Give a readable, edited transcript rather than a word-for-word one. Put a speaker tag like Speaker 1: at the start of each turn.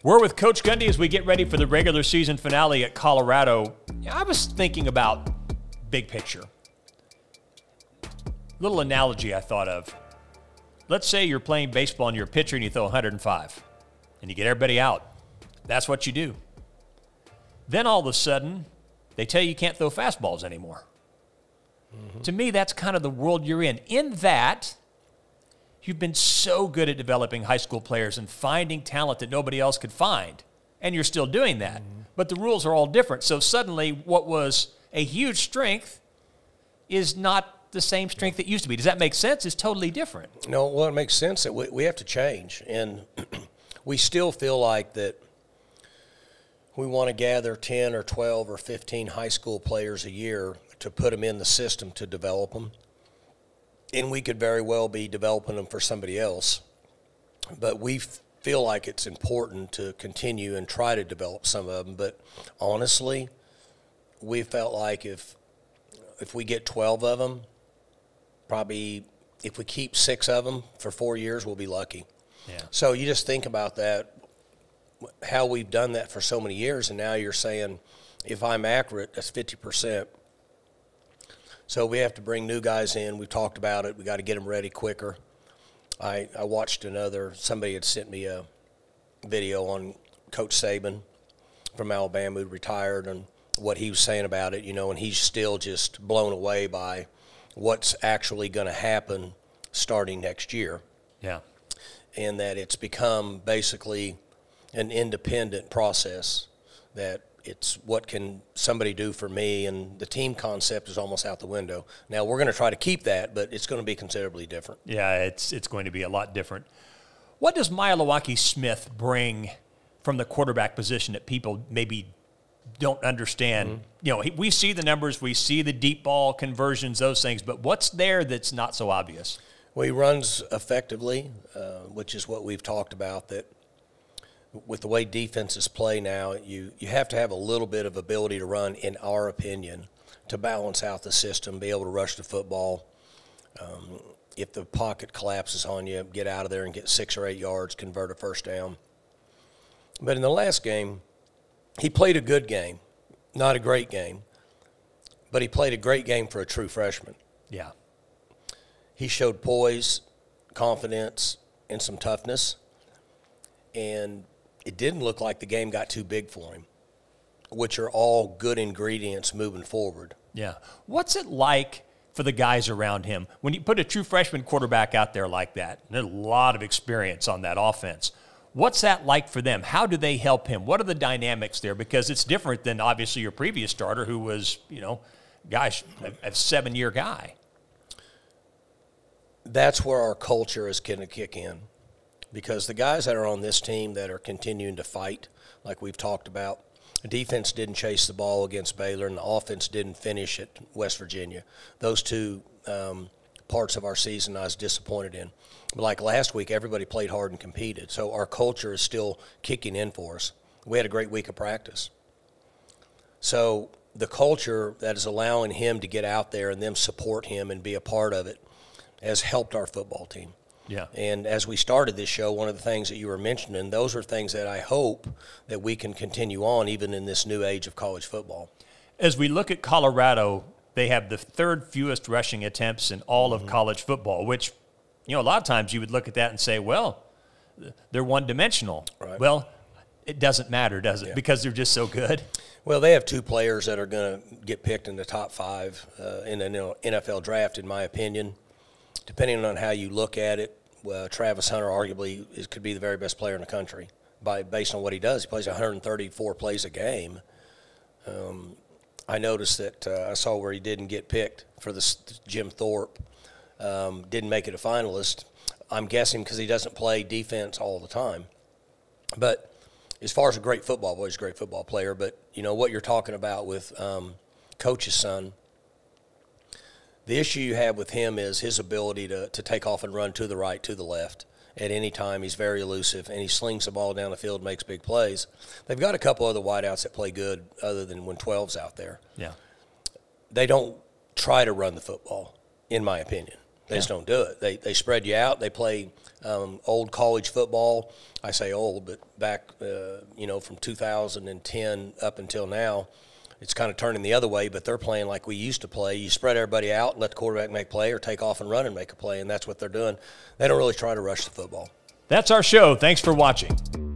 Speaker 1: We're with Coach Gundy as we get ready for the regular season finale at Colorado. I was thinking about big picture. Little analogy I thought of. Let's say you're playing baseball and you're a pitcher and you throw 105 and you get everybody out. That's what you do. Then all of a sudden, they tell you can't throw fastballs anymore. To me, that's kind of the world you're in that you've been so good at developing high school players and finding talent that nobody else could find, and you're still doing that. But the rules are all different. So suddenly what was a huge strength is not the same strength it used to be. Does that make sense? It's totally different.
Speaker 2: No, well, it makes sense that we have to change. And we still feel like that we want to gather 10 or 12 or 15 high school players a year to put them in the system to develop them. And we could very well be developing them for somebody else. But we feel like it's important to continue and try to develop some of them. But honestly, we felt like if we get 12 of them, probably if we keep 6 of them for 4 years, we'll be lucky.
Speaker 1: Yeah.
Speaker 2: So you just think about that, how we've done that for so many years, and now you're saying if I'm accurate, that's 50%. So we have to bring new guys in. We've talked about it. We got to get them ready quicker. I watched somebody had sent me a video on Coach Saban from Alabama who retired and what he was saying about it, and he's still just blown away by what's actually going to happen starting next year.
Speaker 1: Yeah.
Speaker 2: And that it's become basically an independent process, that it's what can somebody do for me, and the team concept is almost out the window. Now, we're going to try to keep that, but it's going to be considerably different.
Speaker 1: Yeah, it's going to be a lot different. What does Milwaukee Smith bring from the quarterback position that people maybe don't understand? We see the numbers, we see the deep ball conversions, those things, but what's there that's not so obvious?
Speaker 2: Well, he runs effectively, which is what we've talked about, that with the way defenses play now, you have to have a little bit of ability to run, in our opinion, to balance out the system, be able to rush the football. If the pocket collapses on you, get out of there and get 6 or 8 yards, convert a first down. But in the last game, he played a good game, not a great game, but he played a great game for a true freshman.
Speaker 1: Yeah.
Speaker 2: He showed poise, confidence, and some toughness, and it didn't look like the game got too big for him, which are all good ingredients moving forward.
Speaker 1: Yeah. What's it like for the guys around him when you put a true freshman quarterback out there like that? There's a lot of experience on that offense. What's that like for them? How do they help him? What are the dynamics there? Because it's different than obviously your previous starter who was, gosh, a 7-year guy.
Speaker 2: That's where our culture is going to kick in. Because the guys that are on this team that are continuing to fight, like we've talked about, the defense didn't chase the ball against Baylor, and the offense didn't finish at West Virginia. Those two parts of our season I was disappointed in. But like last week, everybody played hard and competed. So our culture is still kicking in for us. We had a great week of practice. So the culture that is allowing him to get out there and them support him and be a part of it has helped our football team.
Speaker 1: Yeah.
Speaker 2: And as we started this show, one of the things that you were mentioning, those are things that I hope that we can continue on even in this new age of college football.
Speaker 1: As we look at Colorado, they have the 3rd fewest rushing attempts in all of college football, which, a lot of times you would look at that and say, well, they're one-dimensional.
Speaker 2: Right.
Speaker 1: Well, it doesn't matter, does it? Yeah. Because they're just so good.
Speaker 2: Well, they have 2 players that are going to get picked in the top 5 in the NFL draft, in my opinion. Depending on how you look at it, Travis Hunter arguably could be the very best player in the country based on what he does. He plays 134 plays a game. I noticed that I saw where he didn't get picked for Jim Thorpe, didn't make it a finalist. I'm guessing because he doesn't play defense all the time. But as far as a great football player, he's a great football player. But, what you're talking about with Coach's son, the issue you have with him is his ability to take off and run to the right, to the left. At any time, he's very elusive, and he slings the ball down the field, makes big plays. They've got a couple other wideouts that play good other than when 12's out there.
Speaker 1: Yeah.
Speaker 2: They don't try to run the football, in my opinion. They just don't do it. They spread you out. They play old college football. I say old, but back, from 2010 up until now, it's kind of turning the other way, but they're playing like we used to play. You spread everybody out and let the quarterback make play or take off and run and make a play, and that's what they're doing. They don't really try to rush the football.
Speaker 1: That's our show. Thanks for watching.